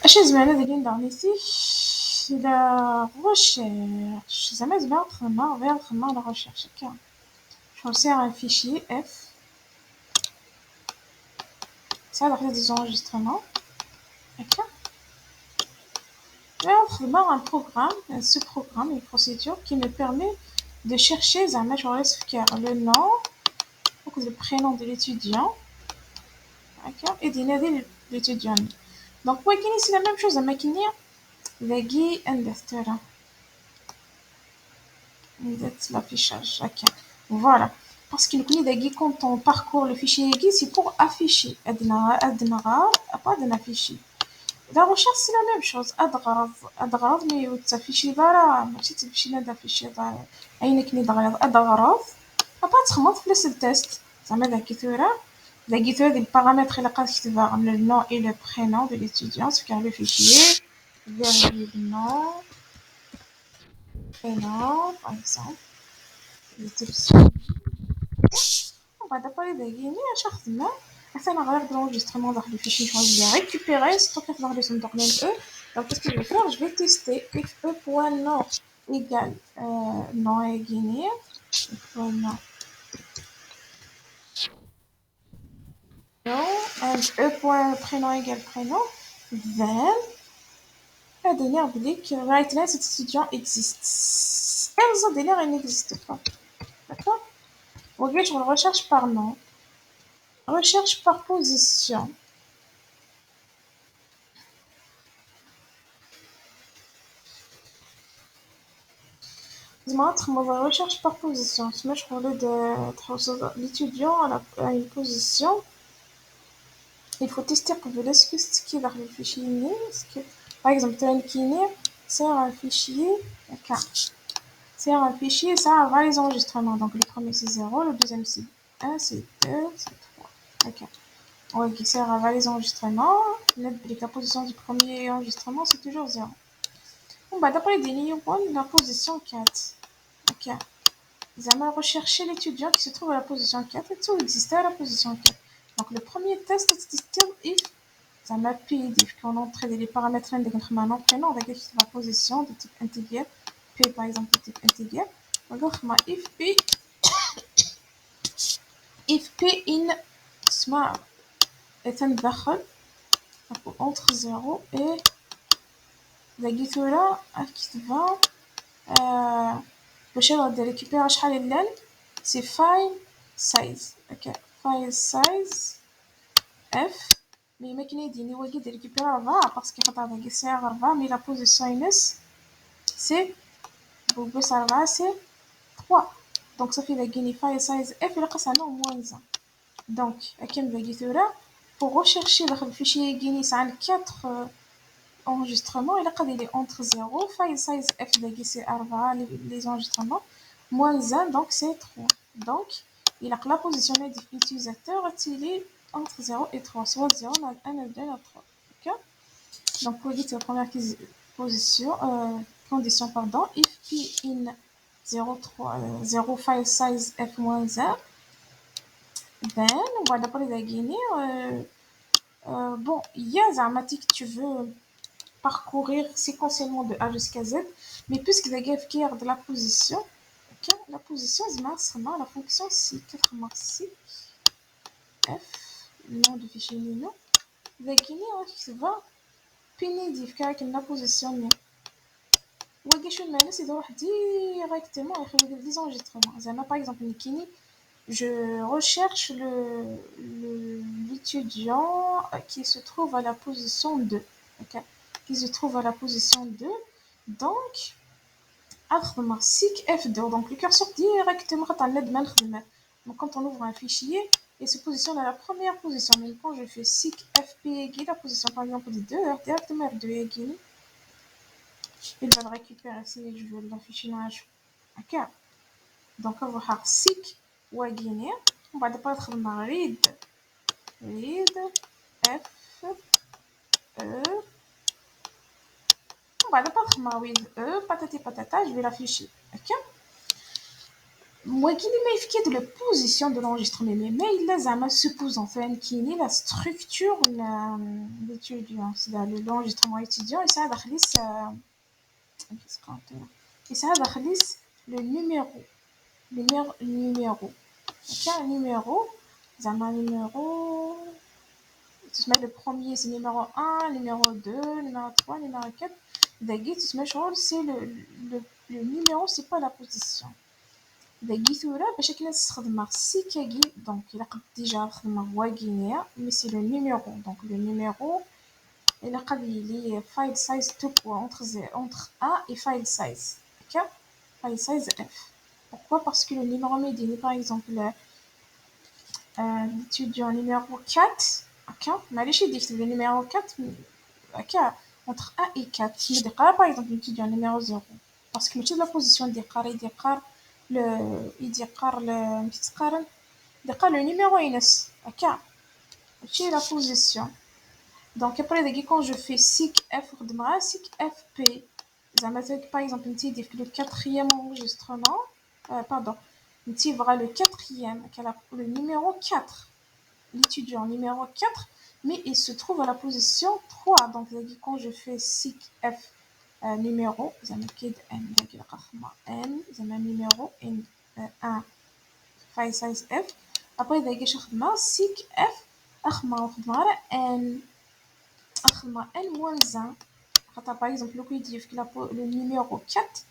اش زعما دايرين دانيتي لا recherche زعما زعما نخدم على recherche هكا choisir un fichier F ça va faire des enregistrements هكا نخدم un programme ce programme une procédure qui me permet de chercher زعما le nom ou le prénom de l'étudiant هكا et d'y l'étudiant donc ولكن c'est la même chose زعما كاين لاقي اندسترا ندير l'affichage هكا voilà parce que quand on parcourt le fichier c'est pour afficher pas d'afficher la recherche c'est la même chose أدغرض mais تافيشي دارا ماشي تمشي لافيشي دارا عينك ني أدغرض أبا تخمط في لسل تيست زعما ذاكيتورا ديال البارامتر اللي قاد كتبها le nom et le prénom de l'étudiant sur le fichier nom prénom par exemple on va d'abord dégainer à chaque semaine afin d'avoir l'enregistrement dans le fichier que je vais récupérer stocker dans le centre E donc qu'est-ce que je vais faire je vais tester fe.nom égale nom égénie nom and e.prénom égale prénom then la dernière oblique right là cet étudiant existe et les autres dernières il n'existe pas d'accord ok je recherche par nom recherche par position ma recherche par position. Je parlais de l'étudiant à une position. Il faut tester pour voir ce qui est dans le fichier. Par exemple, c'est un fichier. C'est un fichier, ça a les enregistrements. Donc, le premier c'est 0, le deuxième c'est 1, c'est 2, c'est 3. Ok. Ok, ça a les enregistrements. La position du premier enregistrement, c'est toujours 0. Bon, bah, d'après les données, la position 4. Ok. Zama rechercher l'étudiant qui se trouve à la position 4 et tout existait à la position 4. Donc le premier test c'est if Zama p quand on entre les paramètres de notre nom prénom avec la position de type intéger p par exemple de type intéger donc if p in اسمع يتندخل entre 0 et لقيتو là كتبها باش يقدر récupérer شحال اللان c'est file size ok file size f mais ما كاين يديني هو يقدر récupérer 4 parce que خاطر باقي ساعه 4 mais la position ينس c'est بس 4 c'est 3 donc ça fait la guinée file size f اللي قصنا moins 1 donc كم لقيتو là pour rechercher le fichier guinée ça a 4 enregistrements et là il est entre 0 file size f c'est 4 les enregistrements moins 1 donc c'est 3 donc il a la position de l'utilisateur il est entre 0 et 3 soit 0 1 2 3 ok donc pour dire la première position condition pardon if p in 0 file size f moins 1 then on va d'abord les gagner bon il y a Zamatik tu veux parcourir séquentiellement de A jusqu'à Z, mais puisque la greffe qui est de la position, okay, la position c'est la fonction si 4 maxi f nom du fichier numéro la guinée qui va pénédive car la position n'est ou je me c'est directement les enregistrements par exemple Nikini je recherche l'étudiant qui se trouve à la position 2 okay, qui se trouve à la position 2 donc SIC F2 donc le curseur directement donc quand on ouvre un fichier il se positionne à la première position mais quand je fais SIC FP égale la position par exemple de 2 directement F2 égale il va le récupérer si je veux l'afficher dans ok donc on va faire SIC ou égale on va d'abord read F E on va d'abord with E patati patata je vais l'afficher ok moi qui n'ai pas fait de la position de l'enregistrement mais il a jamais suppose en fait qui est la structure l'étudiant c'est l'enregistrement étudiant et ça a le numéro ok un numéro زعما numéro tu mets le premier c'est numéro 1 numéro 2 numéro 3 numéro 4 دقيقة تسمى شغل c'est le numéro c'est pas la position دقيقة ثورة باش كي نستخدمها سيكاكي دونك إلا قد ديجا خدمة واكينيا مي سي لو numéro دونك لو numéro إلا قد يلي file size 2 points entre 1 et file size ok file size f pourquoi parce que le numéro médiane par exemple l'étudiant numéro 4 ok معليش يديك le numéro 4 ok entre 1 et 4 يدقى par exemple l'étudiant numéro 0 parce que ماشي la position يدقار يدقار ماشي تقارن يدقار le numéro ينس ok ماشي la position donc après quand je fais sic f خدمها sic fp زعما par exemple انت يديك le quatrième enregistrement pardon tu verras le quatrième le numéro 4 l'étudiant numéro 4 mais il se trouve à la position 3 donc quand je fais sic f numéro زعما كيد n داك الرقم n زعما numéro n 1 file size f après داك اش خدمه sic f اخدمه n اخدمه n moins 1 خاطر par exemple لو كيدير le numéro 4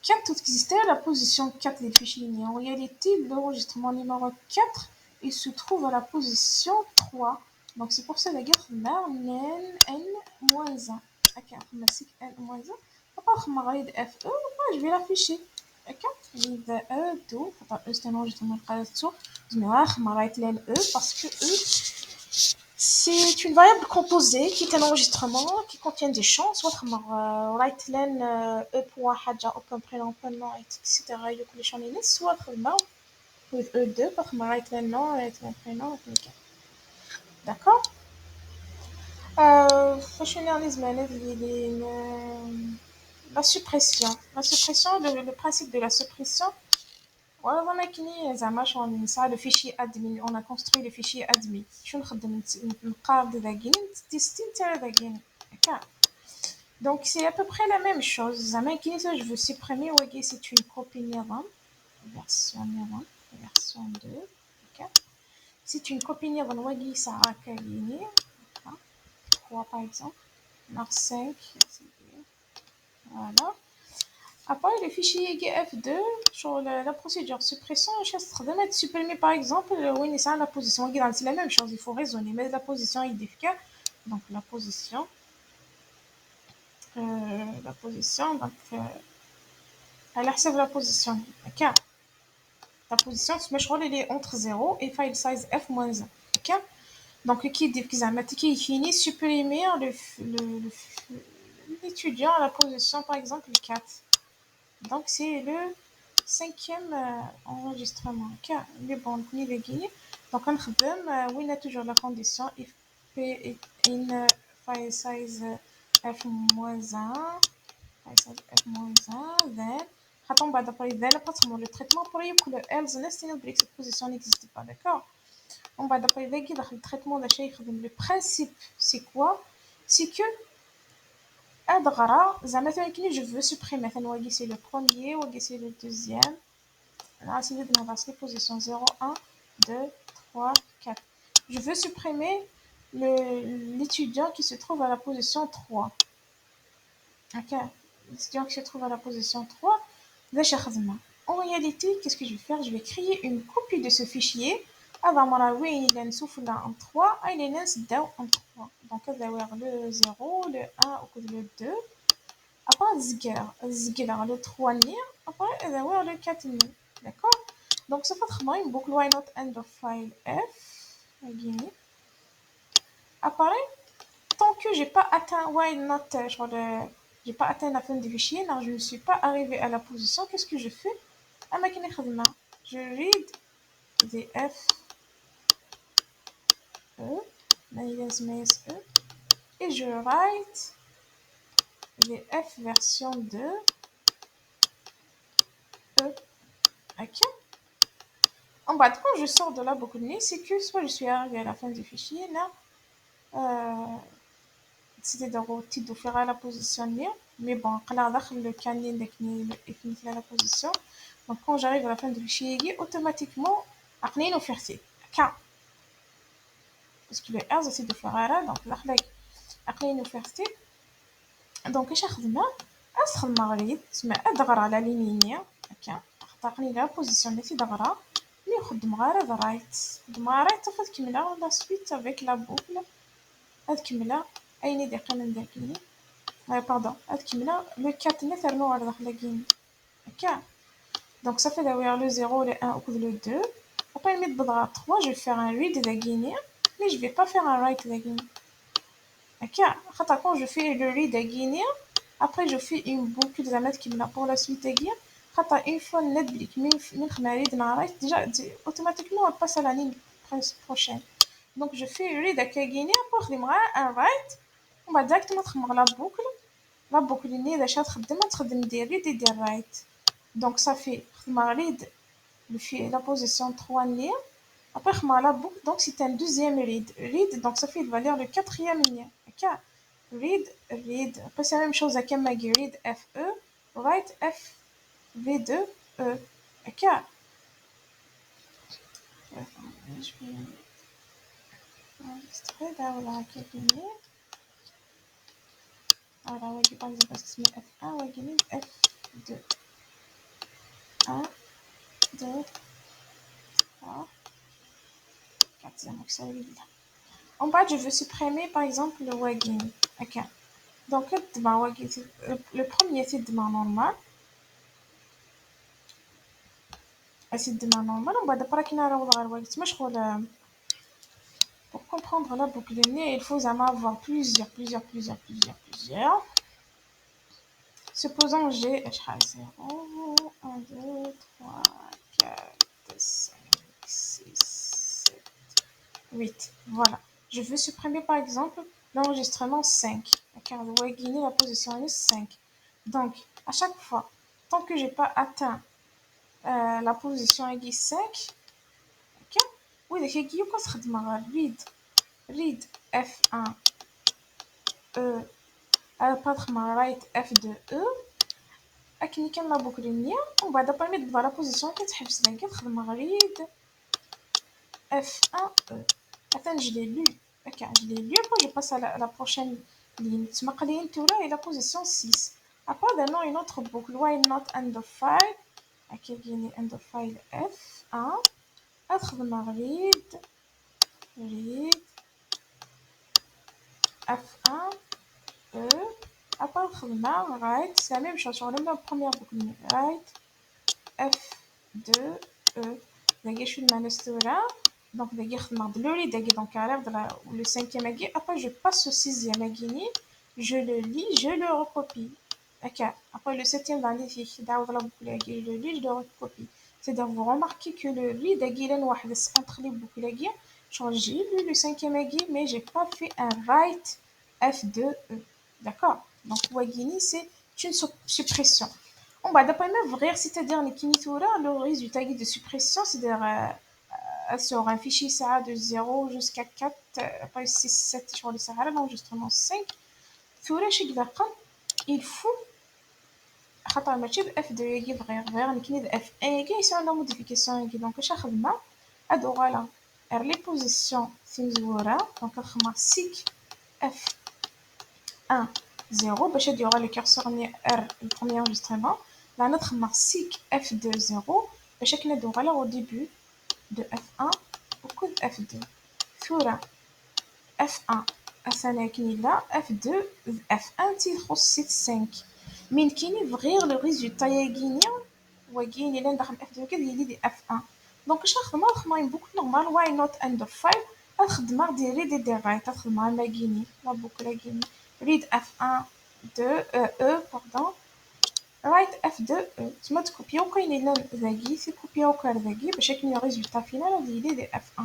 4 existait à la position 4 des fichiers. En réalité, l'enregistrement numéro 4, il se trouve à la position 3. Donc c'est pour ça que la guerre n-1. Ok, n-1. Après, FE, je vais l'afficher. Ok, E2, c'est un enregistrement de E parce que E, c'est une variable composée qui est un enregistrement qui contient des champs, soit write len e.haja open prénom prénom etc. les champs les soit with e2 par write len nom write len prénom d'accord la suppression le principe de la suppression voilà le fichier admin on a construit le fichier admin donc c'est à peu près la même chose je veux supprimer c'est une copie version 2 c'est une copie ça a 3 par exemple 5 voilà après le fichier EGF2 sur la procédure suppression je vais supprimer par exemple la position c'est la même chose il faut raisonner mais la position est différente donc la position donc elle accepte la position ok la position elle est entre 0 et file size f-1 ok donc qui dit qu'il finit supprimer l'étudiant à la position par exemple 4 donc c'est le 5e enregistrement ok mais bon donc on a toujours la condition if p est in file size f-1 then on va d'abord le traitement pour que le else cette position n'existe pas d'accord on va d'abord le traitement de le principe c'est quoi c'est que je veux supprimer c'est le premier c'est le deuxième là c'est les positions 0 1 2 3 4 je veux supprimer l'étudiant qui se trouve à la position 3 ok l'étudiant qui se trouve à la position 3 en réalité qu'est-ce que je vais faire je vais créer une copie de ce fichier avant il en souffle en 3 il en en 3 donc le 0 le 1 ou le 2 après le 3 après le 4 d'accord donc ça fait une boucle why not end of file f après tant que j'ai pas atteint why not j'ai pas atteint la fin du fichier non je ne suis pas arrivé à la position qu'est-ce que je fais je read the f e et je write les f version 2 e ok En bas, quand je sors de la boucle, c'est que soit je suis arrivée à la fin du fichier, là, c'est-à-dire au titre de faire la position là, mais bon, quand le canyon est la position, donc quand j'arrive à la fin du fichier, automatiquement, après nous faire c'est parce que le R c'est de faire là, donc là, après nous faire c'est donc ايش اخدمها استخدم غريد تسمى ادغر على لينيا هكا تعطيني لا بوزيسيون اللي تدغرها مي نخدم غير هذا رايت نخدم غير رايت حتى تكملها لا سويت افيك لا بوكل هاد كملها ايني دقيقه من داكيني باردون هاد كملها لو 4 نثر نوع داخل كاين هكا donc ça fait d'avoir le 0 le 1 ou le 2 après mettre بدغا 3 je vais faire un read داكيني mais je vais pas faire un write داكيني هكا خاطر quand je fais le read داكيني après je fais une boucle زعما تكملها pour la suite داكيا خاطر une fois ندبلك من خماري نعرف déjà automatiquement on passe à la ligne prochaine donc je fais read داكيني pour خدم غير un write ومن بعد ديريكتومون تخمم لا بوكل اللي اذا شات خدمها تخدم دير read et دير write donc ça fait خدمة read la position 3 ligne après خدمة la boucle donc c'est un deuxième read donc ça fait valer le quatrième ligne ok read après c'est la même chose avec Maggie read FE write F V2 E ok je vais enregistrer là voilà quelques lignes voilà on va par exemple parce que c'est F1 on va gagner F2 1 2 3 4 donc ça va là en bas je veux supprimer par exemple le wagging ok donc le premier c'est de main normale c'est de main normale on va d'abord qu'il n'aura pas le wagging مشغول pour comprendre la boucle de nez il faut avoir plusieurs supposons j'ai 0 1 2 3 4 5 6 7 8 voilà je veux supprimer par exemple l'enregistrement 5 car vous voyez guiner la position est 5 donc à chaque fois tant que j'ai pas atteint la position aiguë 5 ok oui donc aiguë quoi se read F1 E pas write F2 E أكني كان لا بوكل النية ومن بعد باغي تبدا لا بوزيسيون كتحبس داك كتخدم غريد F1 E attends je l'ai lu ok je l'ai lu après je passe à la prochaine ligne تما قليل تورا la position 6 après دانا une autre boucle while not end of file هكا كاين end of file F1 أتخدم غريد F1 E après خدمة write c'est la même chose sur la première boucle write F2 E داكي شو المانستورة donc داكي خدمة le read داكي donc على le cinquième aiguille après je passe au sixième aiguille je le lis je le recopie ok après le septième dans les fiches دعوة la boucle aiguille je le lis je le recopie c'est-à-dire vous remarquez que le read aiguille واحد entre les boucles aiguilles j'ai lu le cinquième aiguille mais j'ai pas fait un write F2 E d'accord donc wagini c'est une suppression on va d'après m'ouvrir c'est-à-dire le résultat de suppression c'est-à-dire sur un fichier ça de 0 jusqu'à 4 après 6 7 sur le Sahara l'enregistrement 5 il faut خاطر ماشي F2 يجي غير نكني F1 يجي يسوي له موديفيكاسيون يجي دونك اش خدمه ادو فوالا لي بوزيسيون مزوره دونك خدمه سيك F1 0 باش يديروا لي كورسور ني R le premier enregistrement là notre marque F2 0 باش كنا نديروا على au début de F1 au code F2 ثورة F1 الثانية كاين لا F2 F1 تيخص 5 من كاين فغير لو ريزولتا ياكيني وكاين الا ندخل F2 كده يدي F1 دونك اش نخدمو اون بوكل نورمال واي نوت اند اوف فايل الخدمه ديالي دي رايت الخدمه لاكيني لا بوكل لاكيني read F1 2 E pardon write F2 E تما تكوبيو كاين الا ذاكي تكوبيو كار ذاكي باش يكون الريزولتا فينال ديالي F1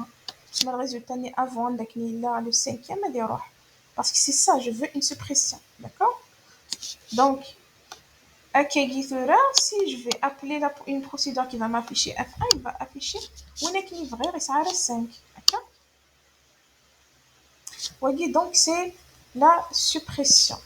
تما الريزولتا ني افون داك ني لا لو 5e غادي يروح parce que c'est ça je veux une suppression d'accord donc Ok, Guithura, si je vais appeler une procédure qui va m'afficher F1, il va afficher Winnek livrer et ça a 5. Ok. Voyez, donc c'est la suppression.